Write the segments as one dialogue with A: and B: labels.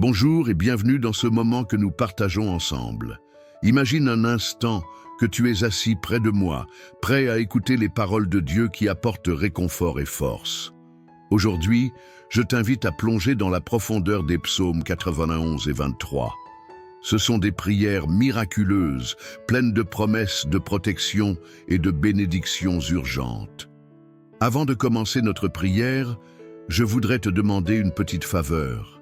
A: Bonjour et bienvenue dans ce moment que nous partageons ensemble. Imagine un instant que tu es assis près de moi, prêt à écouter les paroles de Dieu qui apportent réconfort et force. Aujourd'hui, je t'invite à plonger dans la profondeur des psaumes 91 et 23. Ce sont des prières miraculeuses, pleines de promesses de protection et de bénédictions urgentes. Avant de commencer notre prière, je voudrais te demander une petite faveur.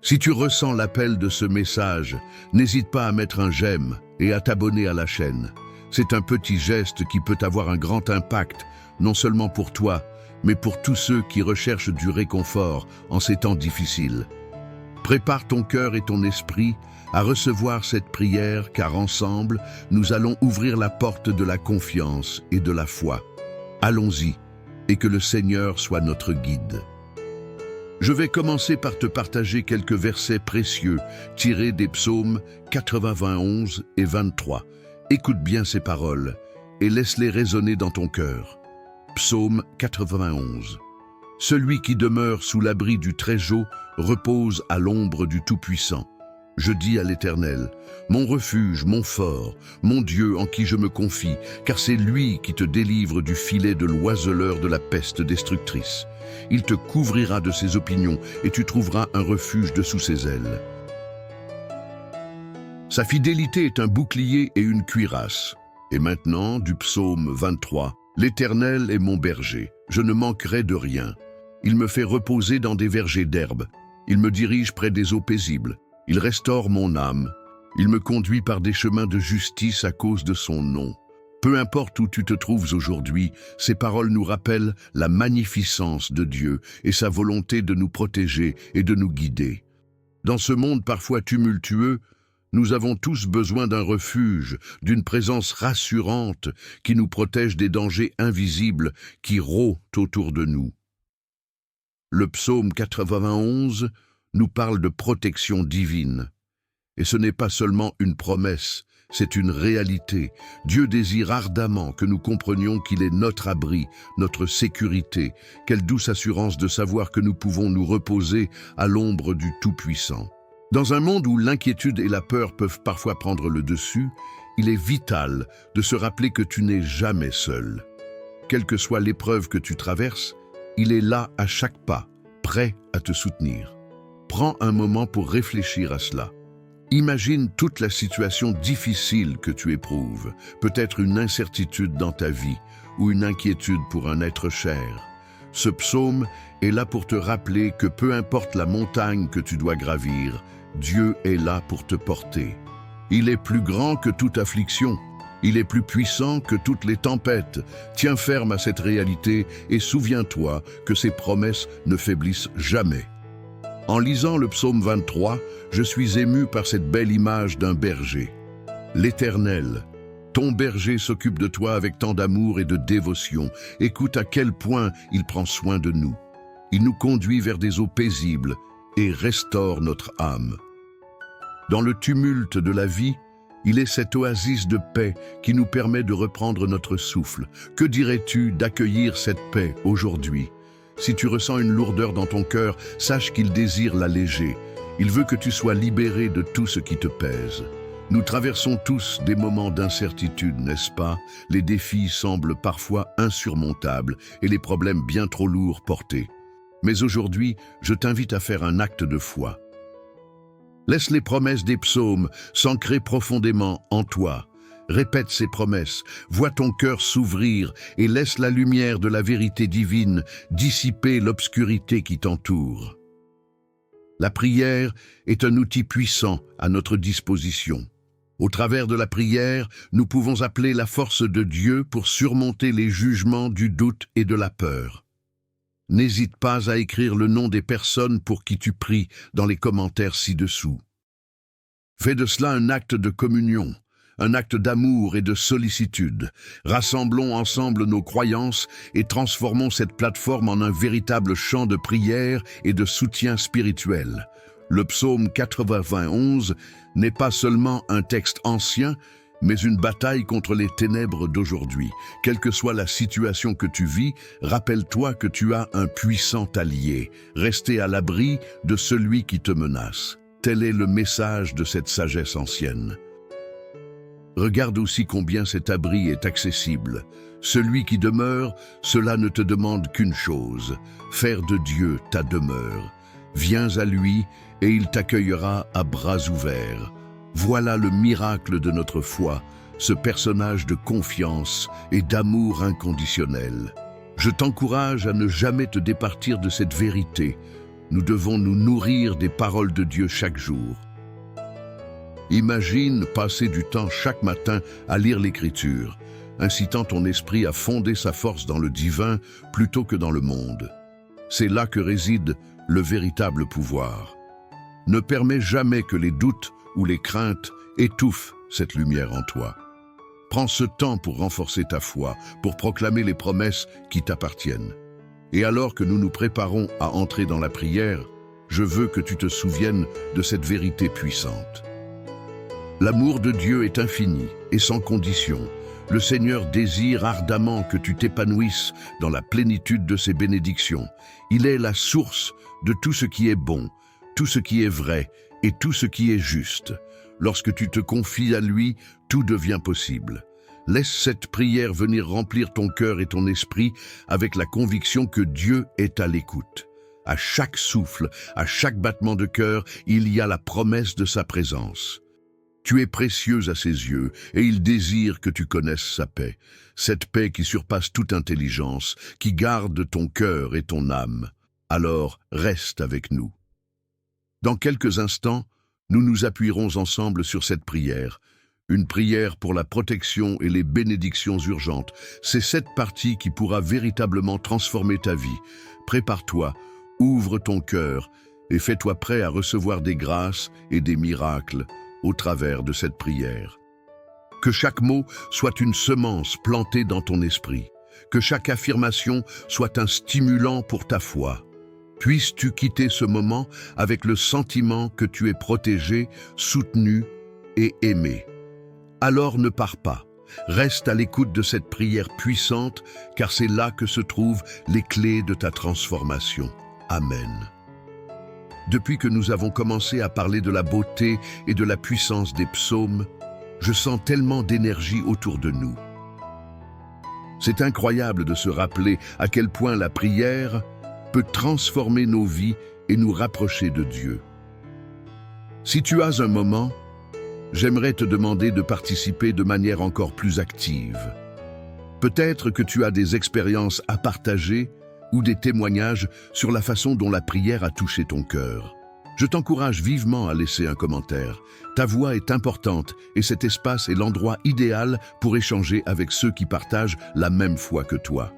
A: Si tu ressens l'appel de ce message, n'hésite pas à mettre un j'aime et à t'abonner à la chaîne. C'est un petit geste qui peut avoir un grand impact, non seulement pour toi, mais pour tous ceux qui recherchent du réconfort en ces temps difficiles. Prépare ton cœur et ton esprit à recevoir cette prière, car ensemble, nous allons ouvrir la porte de la confiance et de la foi. Allons-y, et que le Seigneur soit notre guide. Je vais commencer par te partager quelques versets précieux tirés des psaumes 91 et 23. Écoute bien ces paroles et laisse-les résonner dans ton cœur. Psaume 91. Celui qui demeure sous l'abri du Très-Haut repose à l'ombre du Tout-Puissant. Je dis à l'Éternel, mon refuge, mon fort, mon Dieu en qui je me confie, car c'est lui qui te délivre du filet de l'oiseleur de la peste destructrice. Il te couvrira de ses opinions et tu trouveras un refuge dessous ses ailes. Sa fidélité est un bouclier et une cuirasse. Et maintenant, du psaume 23, l'Éternel est mon berger, je ne manquerai de rien. Il me fait reposer dans des vergers d'herbe, il me dirige près des eaux paisibles. Il restaure mon âme. Il me conduit par des chemins de justice à cause de son nom. Peu importe où tu te trouves aujourd'hui, ces paroles nous rappellent la magnificence de Dieu et sa volonté de nous protéger et de nous guider. Dans ce monde parfois tumultueux, nous avons tous besoin d'un refuge, d'une présence rassurante qui nous protège des dangers invisibles qui rôdent autour de nous. Le psaume 91 nous parle de protection divine. Et ce n'est pas seulement une promesse, c'est une réalité. Dieu désire ardemment que nous comprenions qu'il est notre abri, notre sécurité. Quelle douce assurance de savoir que nous pouvons nous reposer à l'ombre du Tout-Puissant. Dans un monde où l'inquiétude et la peur peuvent parfois prendre le dessus, il est vital de se rappeler que tu n'es jamais seul. Quelle que soit l'épreuve que tu traverses, il est là à chaque pas, prêt à te soutenir. Prends un moment pour réfléchir à cela. Imagine toute la situation difficile que tu éprouves, peut-être une incertitude dans ta vie ou une inquiétude pour un être cher. Ce psaume est là pour te rappeler que peu importe la montagne que tu dois gravir, Dieu est là pour te porter. Il est plus grand que toute affliction. Il est plus puissant que toutes les tempêtes. Tiens ferme à cette réalité et souviens-toi que ses promesses ne faiblissent jamais. En lisant le psaume 23, je suis ému par cette belle image d'un berger. L'Éternel, ton berger s'occupe de toi avec tant d'amour et de dévotion. Écoute à quel point il prend soin de nous. Il nous conduit vers des eaux paisibles et restaure notre âme. Dans le tumulte de la vie, il est cette oasis de paix qui nous permet de reprendre notre souffle. Que dirais-tu d'accueillir cette paix aujourd'hui ? Si tu ressens une lourdeur dans ton cœur, sache qu'il désire l'alléger. Il veut que tu sois libéré de tout ce qui te pèse. Nous traversons tous des moments d'incertitude, n'est-ce pas? Les défis semblent parfois insurmontables et les problèmes bien trop lourds portés. Mais aujourd'hui, je t'invite à faire un acte de foi. Laisse les promesses des psaumes s'ancrer profondément en toi. Répète ces promesses, vois ton cœur s'ouvrir et laisse la lumière de la vérité divine dissiper l'obscurité qui t'entoure. La prière est un outil puissant à notre disposition. Au travers de la prière, nous pouvons appeler la force de Dieu pour surmonter les jugements du doute et de la peur. N'hésite pas à écrire le nom des personnes pour qui tu pries dans les commentaires ci-dessous. Fais de cela un acte de communion. Un acte d'amour et de sollicitude. Rassemblons ensemble nos croyances et transformons cette plateforme en un véritable champ de prière et de soutien spirituel. Le psaume 91 n'est pas seulement un texte ancien, mais une bataille contre les ténèbres d'aujourd'hui. Quelle que soit la situation que tu vis, rappelle-toi que tu as un puissant allié. Restez à l'abri de celui qui te menace. Tel est le message de cette sagesse ancienne. Regarde aussi combien cet abri est accessible. Celui qui demeure, cela ne te demande qu'une chose, faire de Dieu ta demeure. Viens à lui et il t'accueillera à bras ouverts. Voilà le miracle de notre foi, ce personnage de confiance et d'amour inconditionnel. Je t'encourage à ne jamais te départir de cette vérité. Nous devons nous nourrir des paroles de Dieu chaque jour. Imagine passer du temps chaque matin à lire l'Écriture, incitant ton esprit à fonder sa force dans le divin plutôt que dans le monde. C'est là que réside le véritable pouvoir. Ne permets jamais que les doutes ou les craintes étouffent cette lumière en toi. Prends ce temps pour renforcer ta foi, pour proclamer les promesses qui t'appartiennent. Et alors que nous nous préparons à entrer dans la prière, je veux que tu te souviennes de cette vérité puissante. L'amour de Dieu est infini et sans condition. Le Seigneur désire ardemment que tu t'épanouisses dans la plénitude de ses bénédictions. Il est la source de tout ce qui est bon, tout ce qui est vrai et tout ce qui est juste. Lorsque tu te confies à lui, tout devient possible. Laisse cette prière venir remplir ton cœur et ton esprit avec la conviction que Dieu est à l'écoute. À chaque souffle, à chaque battement de cœur, il y a la promesse de sa présence. Tu es précieuse à ses yeux et il désire que tu connaisses sa paix, cette paix qui surpasse toute intelligence, qui garde ton cœur et ton âme. Alors, reste avec nous. Dans quelques instants, nous nous appuierons ensemble sur cette prière, une prière pour la protection et les bénédictions urgentes. C'est cette partie qui pourra véritablement transformer ta vie. Prépare-toi, ouvre ton cœur et fais-toi prêt à recevoir des grâces et des miracles au travers de cette prière. Que chaque mot soit une semence plantée dans ton esprit, que chaque affirmation soit un stimulant pour ta foi. Puisses-tu quitter ce moment avec le sentiment que tu es protégé, soutenu et aimé. Alors ne pars pas, reste à l'écoute de cette prière puissante, car c'est là que se trouvent les clés de ta transformation. Amen. Depuis que nous avons commencé à parler de la beauté et de la puissance des psaumes, je sens tellement d'énergie autour de nous. C'est incroyable de se rappeler à quel point la prière peut transformer nos vies et nous rapprocher de Dieu. Si tu as un moment, j'aimerais te demander de participer de manière encore plus active. Peut-être que tu as des expériences à partager ou des témoignages sur la façon dont la prière a touché ton cœur. Je t'encourage vivement à laisser un commentaire. Ta voix est importante et cet espace est l'endroit idéal pour échanger avec ceux qui partagent la même foi que toi.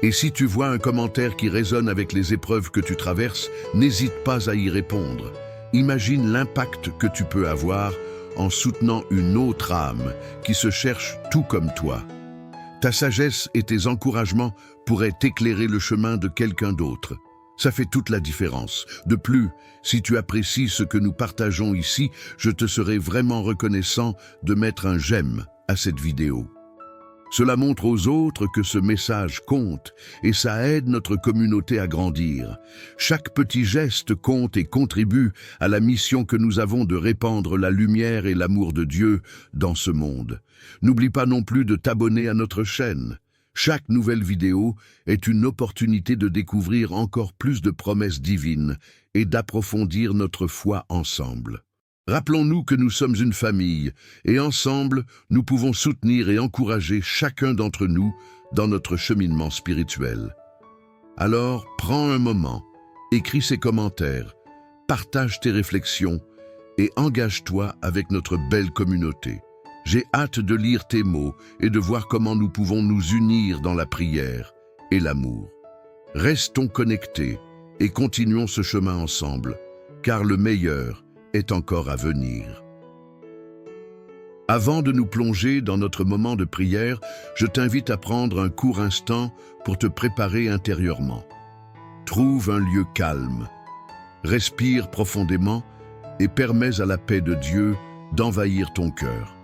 A: Et si tu vois un commentaire qui résonne avec les épreuves que tu traverses, n'hésite pas à y répondre. Imagine l'impact que tu peux avoir en soutenant une autre âme qui se cherche tout comme toi. Ta sagesse et tes encouragements pourraient éclairer le chemin de quelqu'un d'autre. Ça fait toute la différence. De plus, si tu apprécies ce que nous partageons ici, je te serai vraiment reconnaissant de mettre un j'aime à cette vidéo. Cela montre aux autres que ce message compte et ça aide notre communauté à grandir. Chaque petit geste compte et contribue à la mission que nous avons de répandre la lumière et l'amour de Dieu dans ce monde. N'oublie pas non plus de t'abonner à notre chaîne. Chaque nouvelle vidéo est une opportunité de découvrir encore plus de promesses divines et d'approfondir notre foi ensemble. Rappelons-nous que nous sommes une famille et ensemble, nous pouvons soutenir et encourager chacun d'entre nous dans notre cheminement spirituel. Alors, prends un moment, écris ces commentaires, partage tes réflexions et engage-toi avec notre belle communauté. J'ai hâte de lire tes mots et de voir comment nous pouvons nous unir dans la prière et l'amour. Restons connectés et continuons ce chemin ensemble, car le meilleur est encore à venir. Avant de nous plonger dans notre moment de prière, je t'invite à prendre un court instant pour te préparer intérieurement. Trouve un lieu calme, respire profondément et permets à la paix de Dieu d'envahir ton cœur.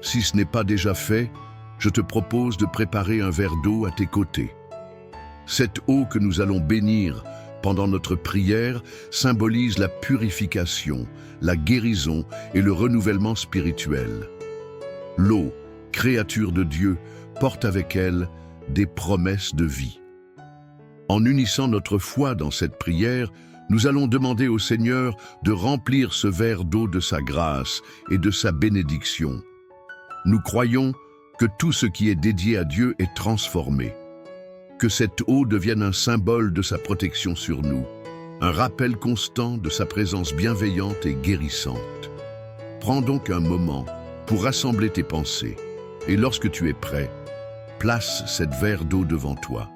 A: Si ce n'est pas déjà fait, je te propose de préparer un verre d'eau à tes côtés. Cette eau que nous allons bénir pendant notre prière symbolise la purification, la guérison et le renouvellement spirituel. L'eau, créature de Dieu, porte avec elle des promesses de vie. En unissant notre foi dans cette prière, nous allons demander au Seigneur de remplir ce verre d'eau de sa grâce et de sa bénédiction. Nous croyons que tout ce qui est dédié à Dieu est transformé. Que cette eau devienne un symbole de sa protection sur nous, un rappel constant de sa présence bienveillante et guérissante. Prends donc un moment pour rassembler tes pensées, et lorsque tu es prêt, place cette verre d'eau devant toi.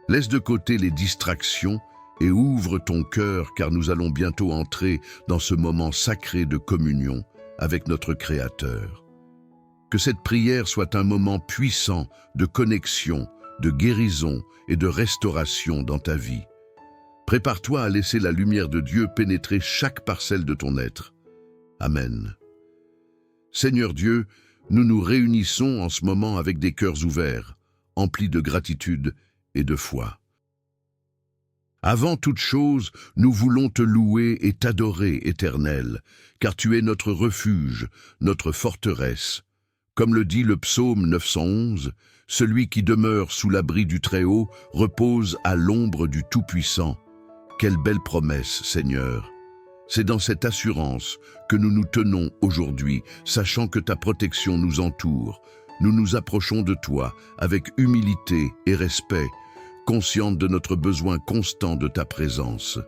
A: Laisse de côté les distractions et ouvre ton cœur, car nous allons bientôt entrer dans ce moment sacré de communion avec notre Créateur. Que cette prière soit un moment puissant de connexion, de guérison et de restauration dans ta vie. Prépare-toi à laisser la lumière de Dieu pénétrer chaque parcelle de ton être. Amen. Seigneur Dieu, nous nous réunissons en ce moment avec des cœurs ouverts, emplis de gratitude et de foi. Avant toute chose, nous voulons te louer et t'adorer, Éternel, car tu es notre refuge, notre forteresse. Comme le dit le psaume 911, celui qui demeure sous l'abri du Très-Haut repose à l'ombre du Tout-Puissant. Quelle belle promesse, Seigneur! C'est dans cette assurance que nous nous tenons aujourd'hui, sachant que ta protection nous entoure. Nous nous approchons de toi avec humilité et respect, conscientes de notre besoin constant de ta présence.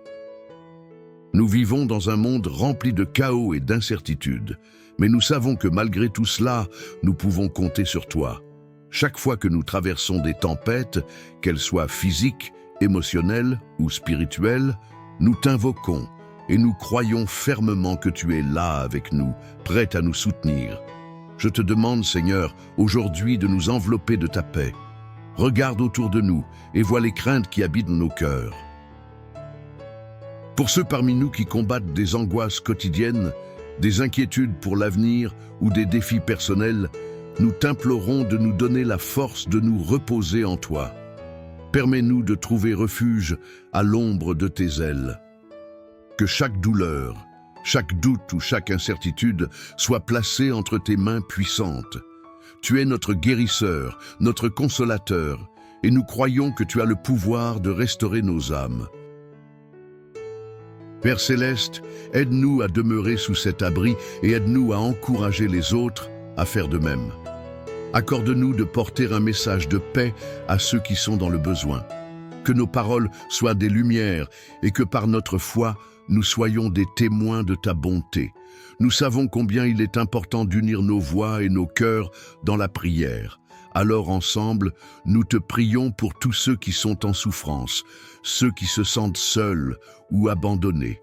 A: Nous vivons dans un monde rempli de chaos et d'incertitudes, mais nous savons que malgré tout cela, nous pouvons compter sur toi. Chaque fois que nous traversons des tempêtes, qu'elles soient physiques, émotionnelles ou spirituelles, nous t'invoquons et nous croyons fermement que tu es là avec nous, prêt à nous soutenir. Je te demande, Seigneur, aujourd'hui de nous envelopper de ta paix. Regarde autour de nous et vois les craintes qui habitent nos cœurs. Pour ceux parmi nous qui combattent des angoisses quotidiennes, des inquiétudes pour l'avenir ou des défis personnels, nous t'implorons de nous donner la force de nous reposer en toi. Permets-nous de trouver refuge à l'ombre de tes ailes. Que chaque douleur, chaque doute ou chaque incertitude soit placée entre tes mains puissantes. Tu es notre guérisseur, notre consolateur, et nous croyons que tu as le pouvoir de restaurer nos âmes. Père Céleste, aide-nous à demeurer sous cet abri et aide-nous à encourager les autres à faire de même. Accorde-nous de porter un message de paix à ceux qui sont dans le besoin. Que nos paroles soient des lumières et que par notre foi, nous soyons des témoins de ta bonté. Nous savons combien il est important d'unir nos voix et nos cœurs dans la prière. Alors ensemble, nous te prions pour tous ceux qui sont en souffrance, ceux qui se sentent seuls ou abandonnés.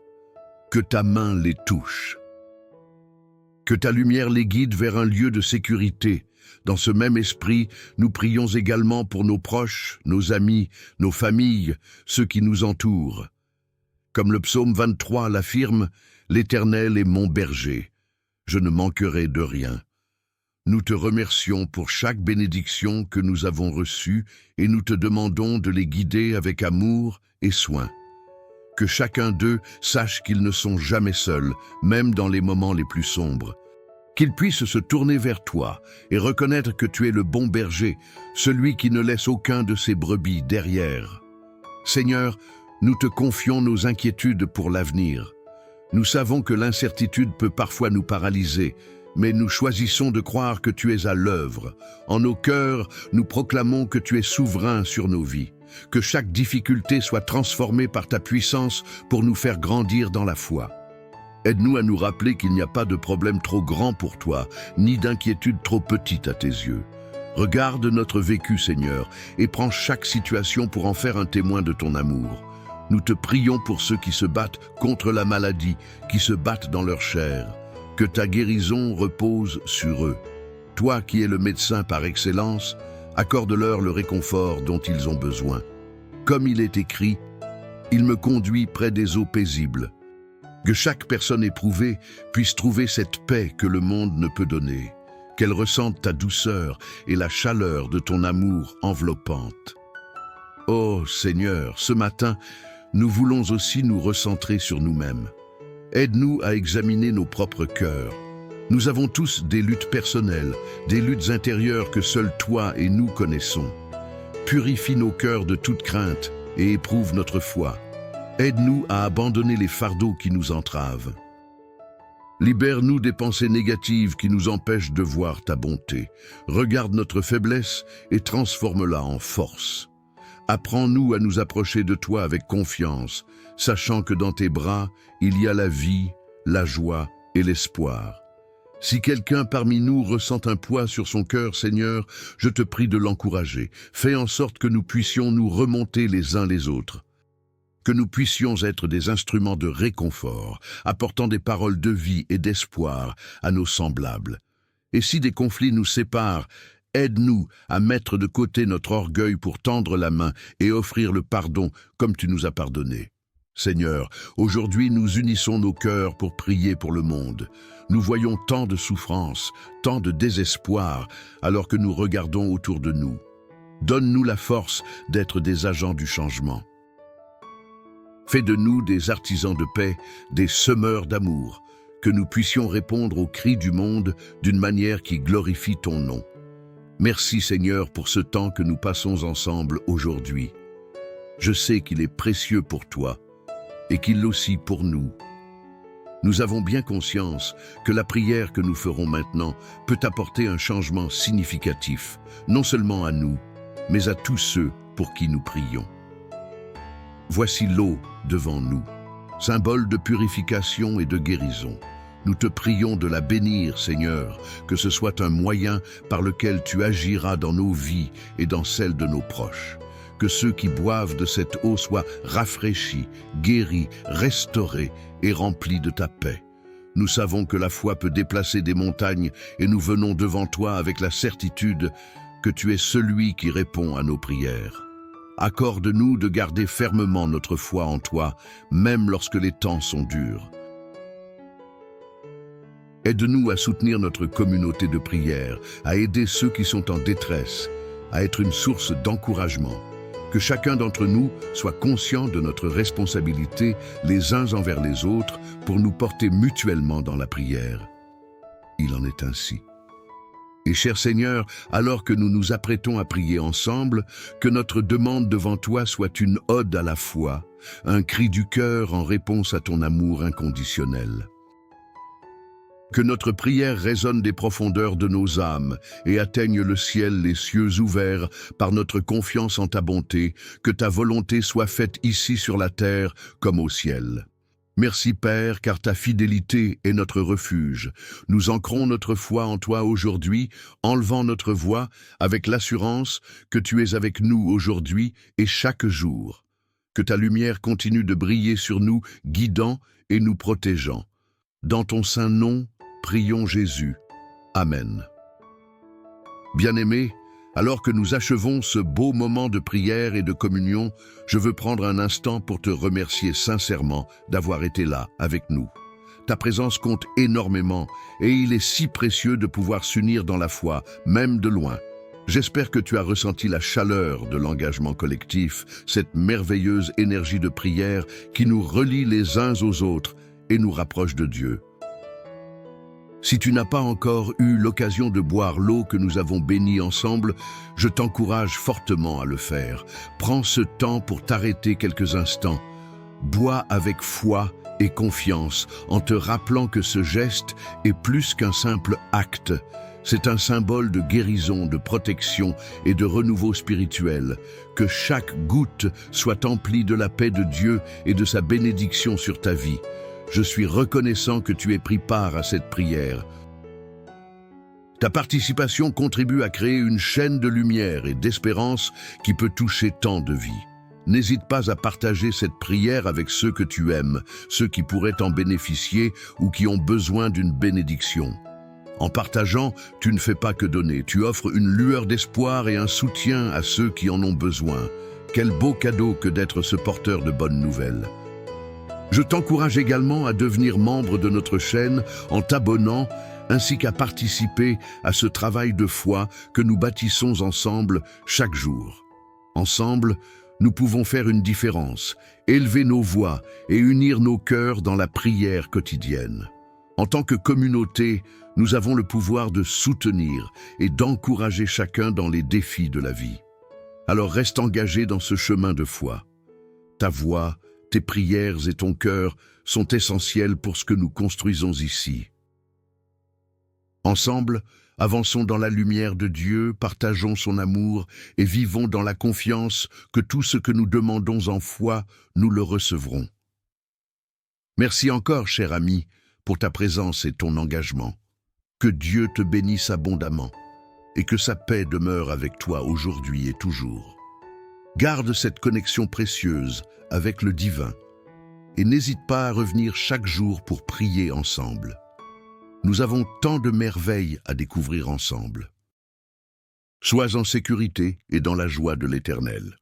A: Que ta main les touche. Que ta lumière les guide vers un lieu de sécurité. Dans ce même esprit, nous prions également pour nos proches, nos amis, nos familles, ceux qui nous entourent. Comme le psaume 23 l'affirme, « L'Éternel est mon berger, je ne manquerai de rien ». Nous te remercions pour chaque bénédiction que nous avons reçue et nous te demandons de les guider avec amour et soin. Que chacun d'eux sache qu'ils ne sont jamais seuls, même dans les moments les plus sombres. Qu'ils puissent se tourner vers toi et reconnaître que tu es le bon berger, celui qui ne laisse aucun de ses brebis derrière. Seigneur, nous te confions nos inquiétudes pour l'avenir. Nous savons que l'incertitude peut parfois nous paralyser, mais nous choisissons de croire que tu es à l'œuvre. En nos cœurs, nous proclamons que tu es souverain sur nos vies. Que chaque difficulté soit transformée par ta puissance pour nous faire grandir dans la foi. Aide-nous à nous rappeler qu'il n'y a pas de problème trop grand pour toi, ni d'inquiétude trop petite à tes yeux. Regarde notre vécu, Seigneur, et prends chaque situation pour en faire un témoin de ton amour. Nous te prions pour ceux qui se battent contre la maladie, qui se battent dans leur chair. Que ta guérison repose sur eux. Toi qui es le médecin par excellence, accorde-leur le réconfort dont ils ont besoin. Comme il est écrit, « Il me conduit près des eaux paisibles. Que chaque personne éprouvée puisse trouver cette paix que le monde ne peut donner, qu'elle ressente ta douceur et la chaleur de ton amour enveloppante. Ô Seigneur, ce matin, nous voulons aussi nous recentrer sur nous-mêmes. Aide-nous à examiner nos propres cœurs. Nous avons tous des luttes personnelles, des luttes intérieures que seuls toi et nous connaissons. Purifie nos cœurs de toute crainte et éprouve notre foi. Aide-nous à abandonner les fardeaux qui nous entravent. Libère-nous des pensées négatives qui nous empêchent de voir ta bonté. Regarde notre faiblesse et transforme-la en force. Apprends-nous à nous approcher de toi avec confiance, sachant que dans tes bras, il y a la vie, la joie et l'espoir. Si quelqu'un parmi nous ressent un poids sur son cœur, Seigneur, je te prie de l'encourager. Fais en sorte que nous puissions nous remonter les uns les autres. Que nous puissions être des instruments de réconfort, apportant des paroles de vie et d'espoir à nos semblables. Et si des conflits nous séparent, aide-nous à mettre de côté notre orgueil pour tendre la main et offrir le pardon comme tu nous as pardonné. Seigneur, aujourd'hui nous unissons nos cœurs pour prier pour le monde. Nous voyons tant de souffrances, tant de désespoir, alors que nous regardons autour de nous. Donne-nous la force d'être des agents du changement. Fais de nous des artisans de paix, des semeurs d'amour, que nous puissions répondre aux cris du monde d'une manière qui glorifie ton nom. Merci Seigneur pour ce temps que nous passons ensemble aujourd'hui. Je sais qu'il est précieux pour toi et qu'il l'est aussi pour nous. Nous avons bien conscience que la prière que nous ferons maintenant peut apporter un changement significatif, non seulement à nous, mais à tous ceux pour qui nous prions. Voici l'eau devant nous, symbole de purification et de guérison. Nous te prions de la bénir, Seigneur, que ce soit un moyen par lequel tu agiras dans nos vies et dans celles de nos proches. Que ceux qui boivent de cette eau soient rafraîchis, guéris, restaurés et remplis de ta paix. Nous savons que la foi peut déplacer des montagnes et nous venons devant toi avec la certitude que tu es celui qui répond à nos prières. Accorde-nous de garder fermement notre foi en toi, même lorsque les temps sont durs. Aide-nous à soutenir notre communauté de prière, à aider ceux qui sont en détresse, à être une source d'encouragement. Que chacun d'entre nous soit conscient de notre responsabilité les uns envers les autres pour nous porter mutuellement dans la prière. Il en est ainsi. Et cher Seigneur, alors que nous nous apprêtons à prier ensemble, que notre demande devant toi soit une ode à la foi, un cri du cœur en réponse à ton amour inconditionnel. Que notre prière résonne des profondeurs de nos âmes et atteigne le ciel, les cieux ouverts, par notre confiance en ta bonté, que ta volonté soit faite ici sur la terre comme au ciel. Merci Père, car ta fidélité est notre refuge. Nous ancrons notre foi en toi aujourd'hui, enlevant notre voix avec l'assurance que tu es avec nous aujourd'hui et chaque jour. Que ta lumière continue de briller sur nous, guidant et nous protégeant. Dans ton saint nom, prions Jésus. Amen. Bien-aimés, alors que nous achevons ce beau moment de prière et de communion, je veux prendre un instant pour te remercier sincèrement d'avoir été là avec nous. Ta présence compte énormément et il est si précieux de pouvoir s'unir dans la foi, même de loin. J'espère que tu as ressenti la chaleur de l'engagement collectif, cette merveilleuse énergie de prière qui nous relie les uns aux autres et nous rapproche de Dieu. Si tu n'as pas encore eu l'occasion de boire l'eau que nous avons bénie ensemble, je t'encourage fortement à le faire. Prends ce temps pour t'arrêter quelques instants. Bois avec foi et confiance en te rappelant que ce geste est plus qu'un simple acte. C'est un symbole de guérison, de protection et de renouveau spirituel. Que chaque goutte soit emplie de la paix de Dieu et de sa bénédiction sur ta vie. Je suis reconnaissant que tu aies pris part à cette prière. Ta participation contribue à créer une chaîne de lumière et d'espérance qui peut toucher tant de vies. N'hésite pas à partager cette prière avec ceux que tu aimes, ceux qui pourraient en bénéficier ou qui ont besoin d'une bénédiction. En partageant, tu ne fais pas que donner, tu offres une lueur d'espoir et un soutien à ceux qui en ont besoin. Quel beau cadeau que d'être ce porteur de bonnes nouvelles. Je t'encourage également à devenir membre de notre chaîne en t'abonnant, ainsi qu'à participer à ce travail de foi que nous bâtissons ensemble chaque jour. Ensemble, nous pouvons faire une différence, élever nos voix et unir nos cœurs dans la prière quotidienne. En tant que communauté, nous avons le pouvoir de soutenir et d'encourager chacun dans les défis de la vie. Alors reste engagé dans ce chemin de foi. Ta voix, tes prières et ton cœur sont essentiels pour ce que nous construisons ici. Ensemble, avançons dans la lumière de Dieu, partageons son amour et vivons dans la confiance que tout ce que nous demandons en foi, nous le recevrons. Merci encore, cher ami, pour ta présence et ton engagement. Que Dieu te bénisse abondamment et que sa paix demeure avec toi aujourd'hui et toujours. Garde cette connexion précieuse avec le divin et n'hésite pas à revenir chaque jour pour prier ensemble. Nous avons tant de merveilles à découvrir ensemble. Sois en sécurité et dans la joie de l'Éternel.